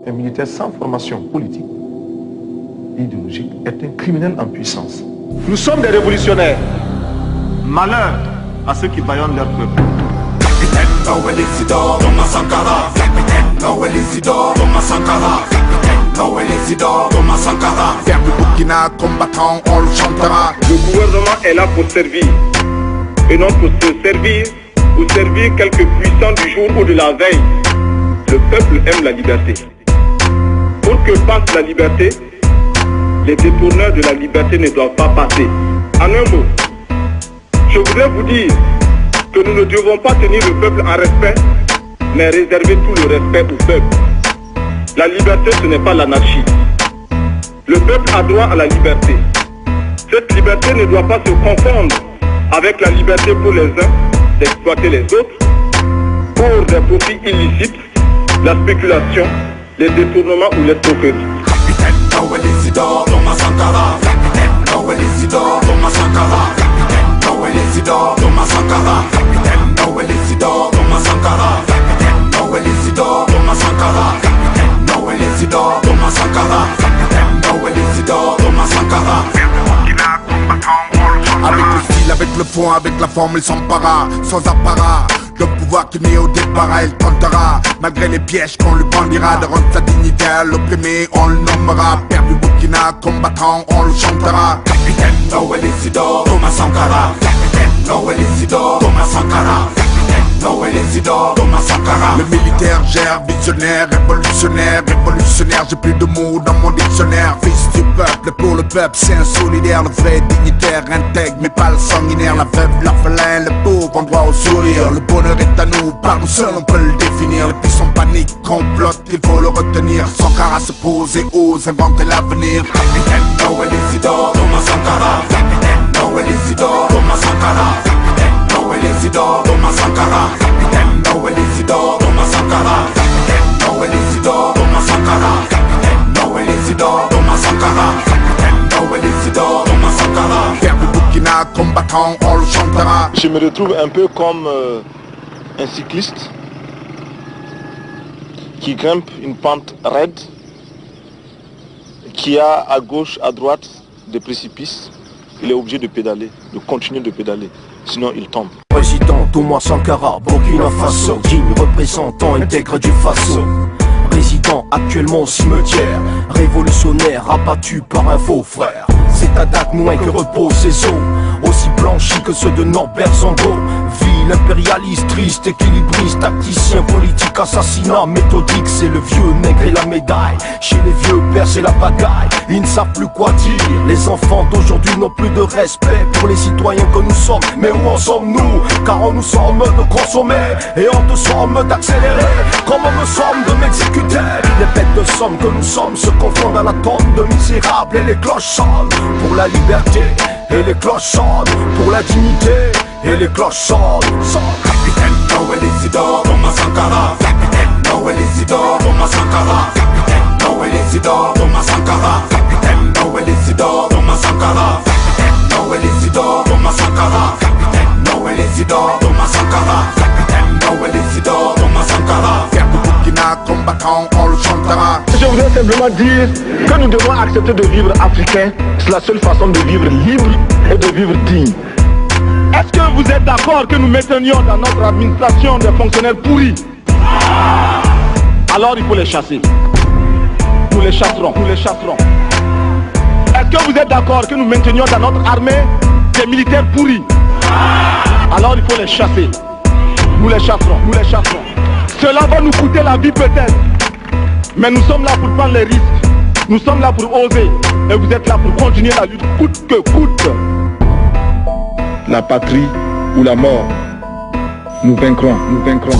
Un militaire sans formation politique et idéologique est un criminel en puissance. Nous sommes des révolutionnaires. Malheur à ceux qui bâillonnent leur peuple. Capitaine Noël Isidore, Thomas Sankara. Capitaine Noël Isidore, Thomas Sankara. Capitaine Noël Isidore, Thomas Sankara. Vers le Burkina, combattant, on le chantera. Le gouvernement est là pour servir, et non pour se servir ou servir quelques puissants du jour ou de la veille. Le peuple aime la liberté. Pour que passe la liberté, les détourneurs de la liberté ne doivent pas passer. En un mot, je voudrais vous dire que nous ne devons pas tenir le peuple en respect, mais réserver tout le respect au peuple. La liberté, ce n'est pas l'anarchie. Le peuple a droit à la liberté. Cette liberté ne doit pas se confondre avec la liberté pour les uns d'exploiter les autres pour des profits illicites, la spéculation, les détournements ou l'escroquerie. Capitaine Noël Isidore, Thomas Sankara. Capitaine Noël Isidore, Thomas Sankara. Capitaine Noël Isidore, Thomas Sankara. Capitaine Noël Isidore, Thomas Sankara. Capitaine Noël Isidore, Thomas Sankara. Capitaine Noël Isidore, Thomas Sankara. Capitaine Noël Isidore, Thomas Sankara. Avec le style, avec le fond, avec la forme, il s'empara, sans apparat. Le pouvoir qui naît au départ, il tentera, malgré les pièges qu'on lui bandira, de rendre sa dignité à l'opprimé, on le nommera. Père du Burkina, combattant, on le chantera. Capitaine Noël Isidore, Thomas Sankara. Capitaine Noël Isidore, Thomas Sankara. Capitaine Noël Isidore, Thomas Sankara. Le militaire gère, visionnaire, révolutionnaire, révolutionnaire. J'ai plus de mots dans mon dictionnaire. Fils du peuple, pour le peuple, c'est un solidaire. Le vrai dignitaire, intègre, mais pas le sanguinaire. La veuve, l'orphelin, le pauvre, ont droit au sourire. Le bonheur est à nous, par nous seuls on peut le définir. Les puissants paniques, complotent, il faut le retenir. Sankara se pose et ose inventer l'avenir. Capitaine Noël Isidore, Thomas Sankara. Capitaine Noël Isidore, Thomas Sankara. Capitaine Noël Isidore, Thomas Sankara. Capitaine Noël Isidore, Thomas Sankara. Capitaine Noël Isidore, Thomas Sankara. Capitaine Noël Isidore, Thomas Sankara. Capitaine Noël Isidore, Thomas Sankara. Père du Burkina, combattant, on le chantera. Je me retrouve un peu comme un cycliste qui grimpe une pente raide, qui a à gauche, à droite des précipices. Il est obligé de pédaler, de continuer de pédaler, sinon il tombe. Président Thomas Sankara, Burkina Faso, digne représentant intègre du Faso. Résident actuellement au cimetière, révolutionnaire abattu par un faux frère. C'est à Dagnoin que reposent ses os, aussi blanchis que ceux de Norbert Zongo. Ville impérialiste, triste, équilibriste, tacticien, politique, assassinat, méthodique. C'est le vieux nègre et la médaille. Chez les vieux pères c'est la bagaille, ils ne savent plus quoi dire. Les enfants d'aujourd'hui n'ont plus de respect pour les citoyens que nous sommes. Mais où en sommes-nous? Car on nous somme de consommer et on te somme d'accélérer. Comme on me somme de m'exécuter. Les bêtes de somme que nous sommes se confondent à la tombe de misérables. Et les cloches sonnent pour la liberté, et les cloches sonnent pour la dignité, et les cloches sonnent. Capitaine Noël Isidore, Thomas Sankara. Capitaine Noël Isidore, Thomas Sankara. Capitaine Noël Isidore, Thomas Sankara. Capitaine Noël Isidore, Thomas Sankara. Capitaine Noël Isidore, Thomas Sankara. Capitaine Noël Isidore, Thomas Sankara. Capitaine Noël Isidore, Thomas Sankara. Vers le Burkina, combattant, on le chantera. Je voudrais simplement dire que nous devons accepter de vivre africain. C'est la seule façon de vivre libre et de vivre digne. Est-ce que vous êtes d'accord que nous maintenions dans notre administration des fonctionnaires pourris? Alors il faut les chasser. Nous les chasserons, nous les chasserons. Est-ce que vous êtes d'accord que nous maintenions dans notre armée des militaires pourris? Alors il faut les chasser. Nous les chasserons, nous les chasserons. Cela va nous coûter la vie peut-être. Mais nous sommes là pour prendre les risques. Nous sommes là pour oser. Et vous êtes là pour continuer la lutte coûte que coûte. La patrie ou la mort, nous vaincrons, nous vaincrons.